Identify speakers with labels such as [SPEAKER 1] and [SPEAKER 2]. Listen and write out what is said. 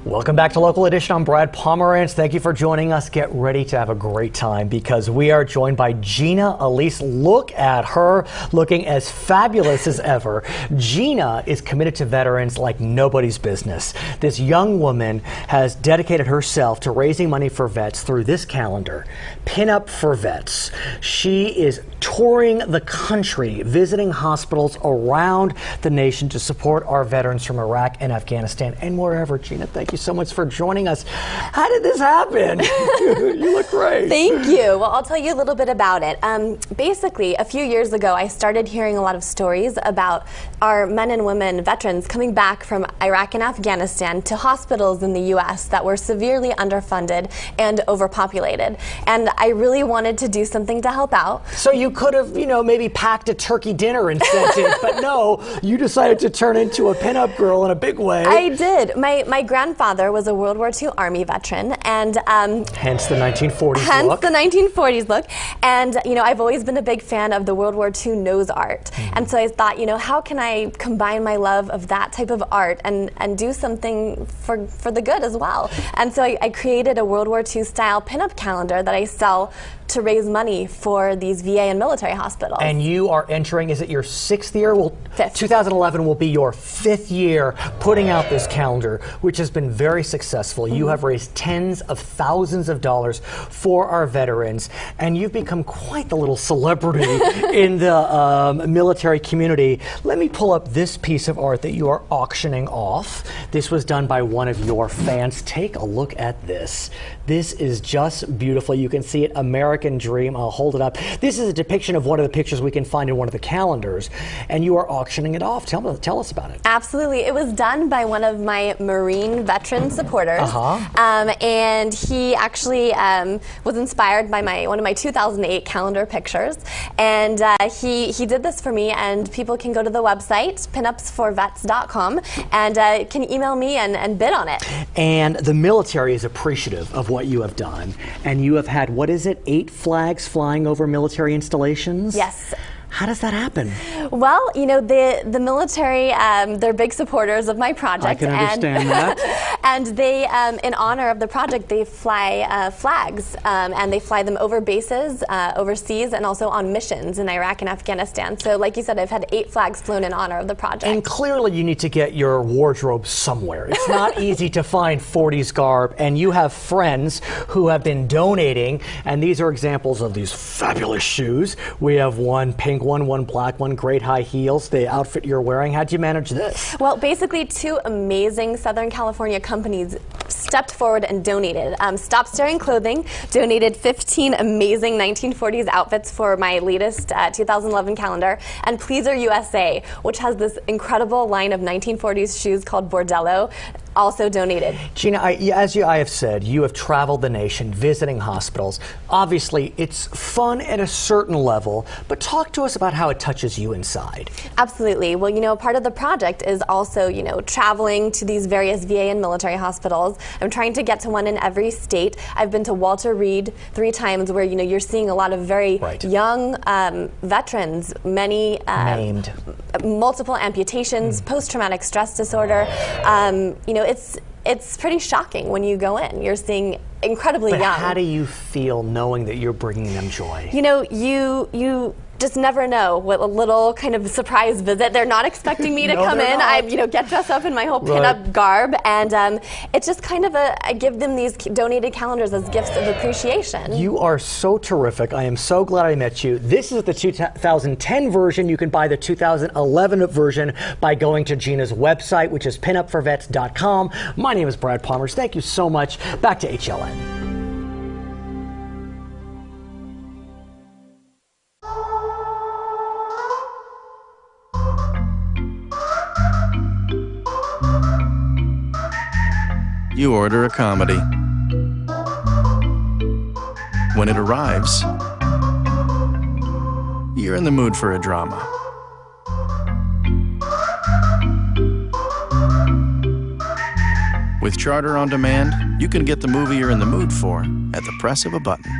[SPEAKER 1] Welcome back to Local Edition. I'm Brad Pomerantz. Thank you for joining us. Get ready to have a great time because we are joined by Gina Elise. Look at her looking as fabulous as ever. Gina is committed to veterans like nobody's business. This young woman has dedicated herself to raising money for vets through this calendar, Pin Up for Vets. She is touring the country, visiting hospitals around the nation to support our veterans from Iraq and Afghanistan and wherever. Gina, thank you so much for joining us. How did this happen? You look great.
[SPEAKER 2] Thank you. Well, I'll tell you a little bit about it. Basically, a few years ago, I started hearing a lot of stories about our men and women veterans coming back from Iraq and Afghanistan to hospitals in the U.S. that were severely underfunded and overpopulated. And I really wanted to do something to help out.
[SPEAKER 1] So you could have, maybe packed a turkey dinner and sent it, but no, you decided to turn into a pinup girl in a big way.
[SPEAKER 2] I did. My grandfather was a World War II Army veteran, and
[SPEAKER 1] hence the 1940s
[SPEAKER 2] hence
[SPEAKER 1] look.
[SPEAKER 2] the 1940s look. And I've always been a big fan of the World War II nose art. And so I thought, how can I combine my love of that type of art and do something for the good as well? And so I created a World War II style pinup calendar that I sell to raise money for these VA and military hospitals.
[SPEAKER 1] And you are entering, is it your 6th year? Well,
[SPEAKER 2] Fifth.
[SPEAKER 1] 2011 will be your 5th year putting out this calendar, which has been very successful. You have raised tens of thousands of dollars for our veterans, and you've become quite the little celebrity in the military community. Let me pull up this piece of art that you are auctioning off. This was done by one of your fans. Take a look at this. This is just beautiful. You can see it, American Dream. I'll hold it up. This is a depiction of one of the pictures we can find in one of the calendars, and you are auctioning it off. Tell us about it.
[SPEAKER 2] Absolutely. It was done by one of my Marine veteran supporters, and he actually was inspired by one of my 2008 calendar pictures, and he did this for me, and people can go to the website, pinupsforvets.com, and can email me and bid on it.
[SPEAKER 1] And the military is appreciative of what you have done, and you have had, what is it, 8 flags flying over military installations?
[SPEAKER 2] Yes.
[SPEAKER 1] How does that happen?
[SPEAKER 2] Well, the military, they're big supporters of my project.
[SPEAKER 1] I can understand that.
[SPEAKER 2] And they, in honor of the project, they fly flags, and they fly them over bases, overseas, and also on missions in Iraq and Afghanistan. So like you said, I've had 8 flags flown in honor of the project.
[SPEAKER 1] And clearly you need to get your wardrobe somewhere. It's not easy to find 40s garb, and you have friends who have been donating, and these are examples of these fabulous shoes. We have one pink one black one, great high heels, the outfit you're wearing. How'd you manage this?
[SPEAKER 2] Well, basically 2 amazing Southern California companies stepped forward and donated. Stop Staring Clothing donated 15 amazing 1940s outfits for my latest 2011 calendar, and Pleaser USA, which has this incredible line of 1940s shoes called Bordello, also donated.
[SPEAKER 1] Gina, as I have said, you have traveled the nation visiting hospitals. Obviously, it's fun at a certain level, but talk to us about how it touches you inside.
[SPEAKER 2] Absolutely. Well, part of the project is also, traveling to these various VA and military hospitals. I'm trying to get to one in every state. I've been to Walter Reed 3 times where, you're seeing a lot of very young veterans, many
[SPEAKER 1] maimed,
[SPEAKER 2] multiple amputations, post-traumatic stress disorder. It's pretty shocking when you go in. You're seeing incredibly young.
[SPEAKER 1] How do you feel knowing that you're bringing them joy?
[SPEAKER 2] You just never know what a little kind of surprise visit. They're not expecting me to come in. I get dressed up in my whole pinup garb, and it's just kind of I give them these donated calendars as gifts of appreciation.
[SPEAKER 1] You are so terrific. I am so glad I met you. This is the 2010 version. You can buy the 2011 version by going to Gina's website, which is pinupforvets.com. My name is Brad Pomerantz. Thank you so much. Back to HLN.
[SPEAKER 3] You order a comedy. When it arrives, you're in the mood for a drama. With Charter on Demand, you can get the movie you're in the mood for at the press of a button.